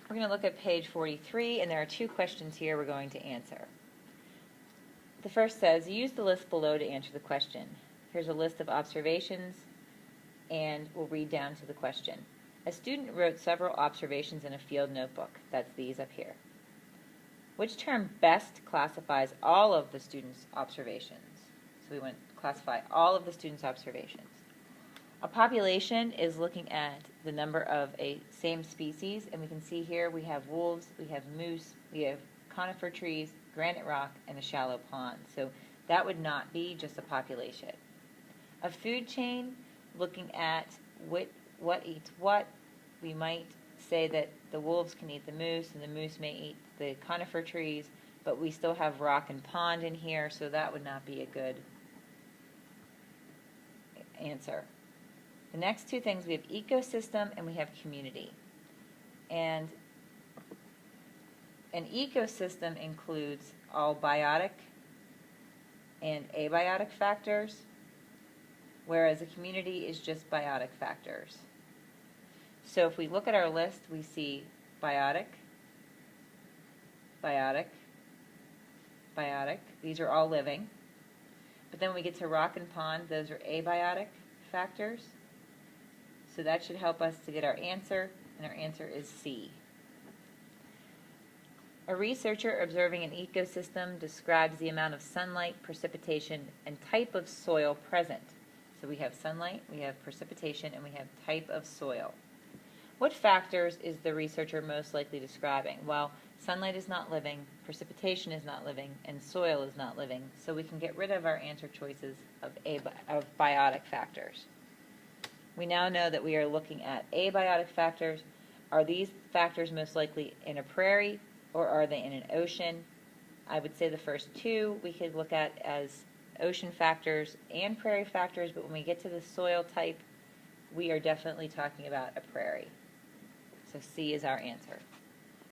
We're going to look at page 43, and there are two questions here we're going to answer. The first says, use the list below to answer the question. Here's a list of observations, and we'll read down to the question. A student wrote several observations in a field notebook. That's these up here. Which term best classifies all of the students' observations? So we want to classify all of the students' observations. A population is looking at the number of a same species, and we can see here we have wolves, we have moose, we have conifer trees, granite rock, and a shallow pond. So that would not be just a population. A food chain, looking at what eats what, we might say that the wolves can eat the moose, and the moose may eat the conifer trees, but we still have rock and pond in here, so that would not be a good answer. The next two things, we have ecosystem and we have community. And an ecosystem includes all biotic and abiotic factors, whereas a community is just biotic factors. So if we look at our list, we see biotic, biotic, biotic. These are all living. But then when we get to rock and pond, those are abiotic factors. So that should help us to get our answer, and our answer is C. A researcher observing an ecosystem describes the amount of sunlight, precipitation, and type of soil present. So we have sunlight, we have precipitation, and we have type of soil. What factors is the researcher most likely describing? Well, sunlight is not living, precipitation is not living, and soil is not living. So we can get rid of our answer choices of biotic factors. We now know that we are looking at abiotic factors. Are these factors most likely in a prairie, or are they in an ocean? I would say the first two we could look at as ocean factors and prairie factors, but when we get to the soil type, we are definitely talking about a prairie. So C is our answer.